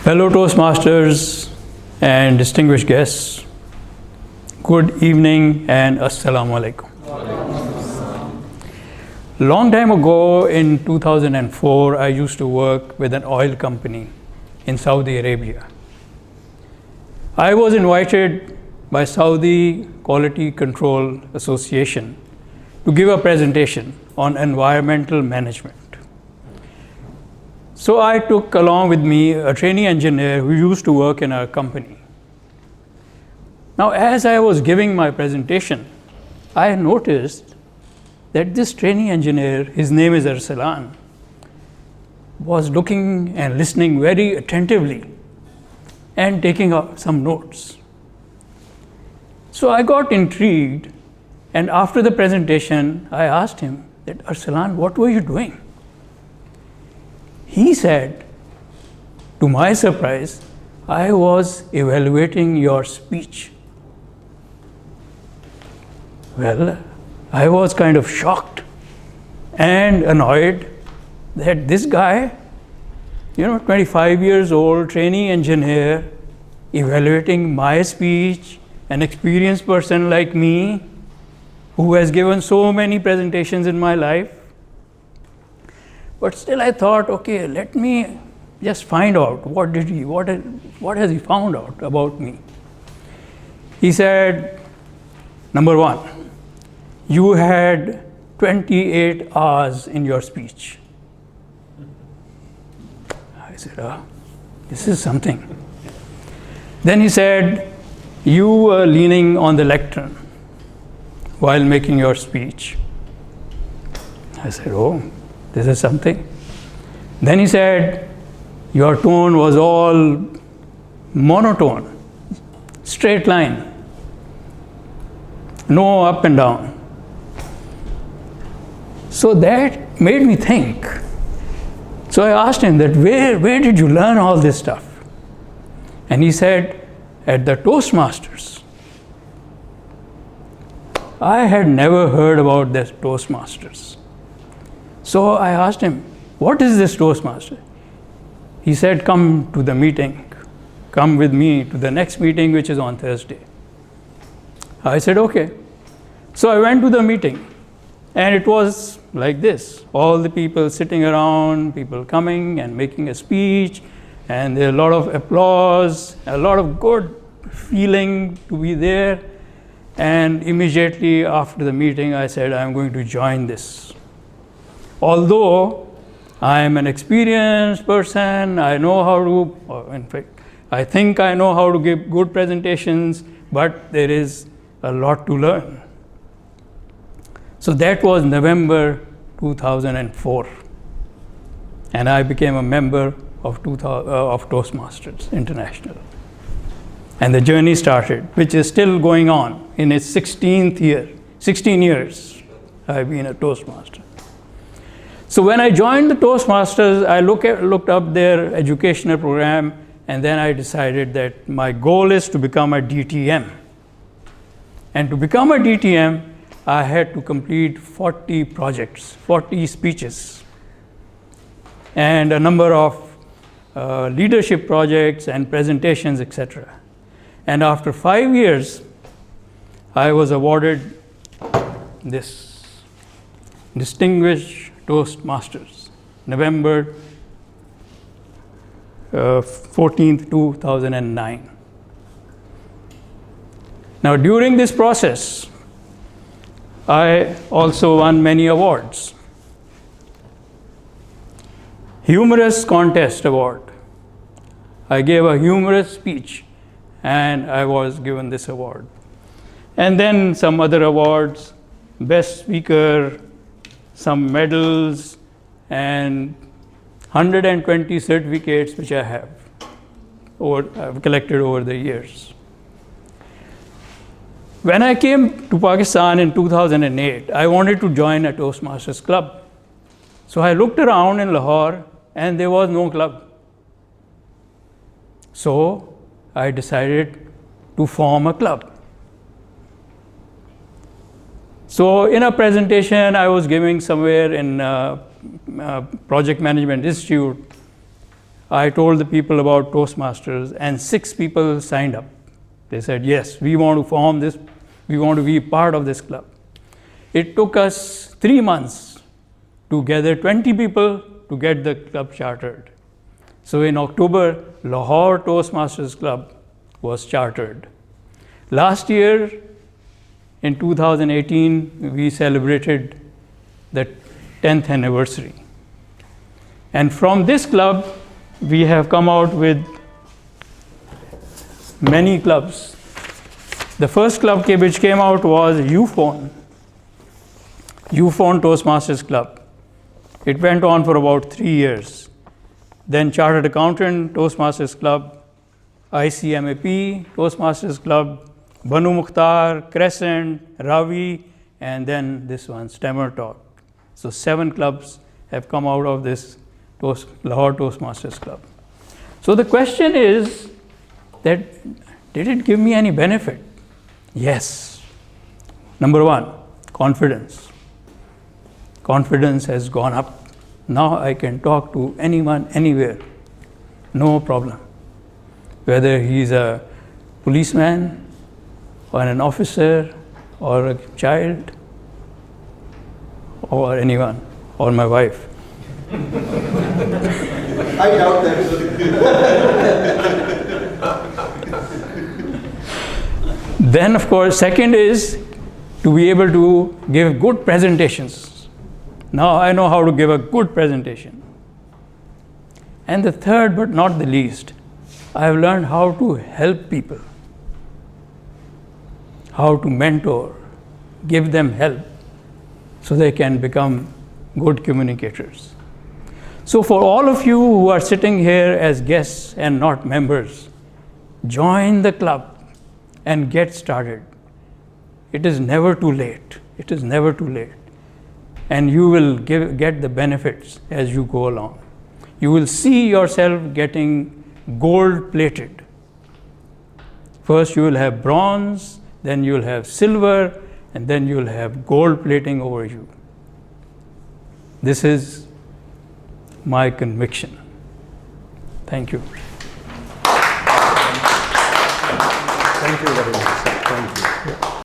Fellow Toastmasters and distinguished guests, good evening and Assalamu alaikum. Long time ago in 2004, I used to work with an oil company in Saudi Arabia. I was invited by Saudi Quality Control Association to give a presentation on environmental management. So I took along with me a trainee engineer who used to work in our company. Now, as I was giving my presentation, I noticed that this trainee engineer, his name is Arsalan, was looking and listening very attentively and taking some notes. So I got intrigued, and after the presentation, I asked him that, Arsalan, what were you doing? He said, to my surprise, I was evaluating your speech. Well, I was kind of shocked and annoyed that this guy, 25 years old, trainee engineer, evaluating my speech, an experienced person like me, who has given so many presentations in my life. But still I thought, okay, let me just find out what has he found out about me. He said, number one, you had 28 hours in your speech. I said, this is something. Then he said, you were leaning on the lectern while making your speech. I said, oh, this is something. Then he said, your tone was all monotone, straight line, no up and down. So that made me think. So I asked him that, where did you learn all this stuff? And he said, at the Toastmasters. I had never heard about this Toastmasters. So I asked him, what is this Toastmaster? He said, come to the meeting. Come with me to the next meeting, which is on Thursday. I said, okay. So I went to the meeting, and it was like this. All the people sitting around, people coming and making a speech, and there a lot of applause, a lot of good feeling to be there. And immediately after the meeting, I said, I'm going to join this. Although I am an experienced person, I know how to, in fact, I think I know how to give good presentations, but there is a lot to learn. So that was November 2004. And I became a member of Toastmasters International. And the journey started, which is still going on in its 16th year. 16 years I've been a Toastmaster. So when I joined the Toastmasters, I looked up their educational program, and then I decided that my goal is to become a DTM. And to become a DTM, I had to complete 40 projects, 40 speeches, and a number of leadership projects and presentations, etc. And after 5 years, I was awarded this Distinguished Toastmasters, November 14th, 2009. Now, during this process, I also won many awards. Humorous Contest Award. I gave a humorous speech, and I was given this award. And then some other awards, Best Speaker, some medals, and 120 certificates which I have I've collected over the years. When I came to Pakistan in 2008, I wanted to join a Toastmasters Club. So I looked around in Lahore, and there was no club. So I decided to form a club. So in a presentation I was giving somewhere in Project Management Institute, I told the people about Toastmasters, and 6 people signed up. They said, yes, we want to form this, we want to be part of this club. It took us 3 months to gather 20 people to get the club chartered. So in October, Lahore Toastmasters Club was chartered. Last year, in 2018, we celebrated the 10th anniversary. And from this club, we have come out with many clubs. The first club which came out was UPhone Toastmasters Club. It went on for about 3 years. Then Chartered Accountant Toastmasters Club, ICMAP Toastmasters Club, Banu Mukhtar, Crescent, Ravi, and then this one, Stammer Talk. So 7 clubs have come out of this Lahore Toastmasters Club. So the question is that, did it give me any benefit? Yes. Number 1, confidence. Confidence has gone up. Now I can talk to anyone, anywhere. No problem. Whether he's a policeman, or an officer, or a child, or anyone, or my wife. I doubt that. Then, of course, second is to be able to give good presentations. Now I know how to give a good presentation. And the third, but not the least, I have learned how to help people, how to mentor, give them help so they can become good communicators. So for all of you who are sitting here as guests and not members, join the club and get started. It is never too late. It is never too late. And you will get the benefits as you go along. You will see yourself getting gold plated. First you will have bronze, then you will have silver, and then you will have gold plating over you. This is my conviction. Thank you. Thank you very much. Thank you.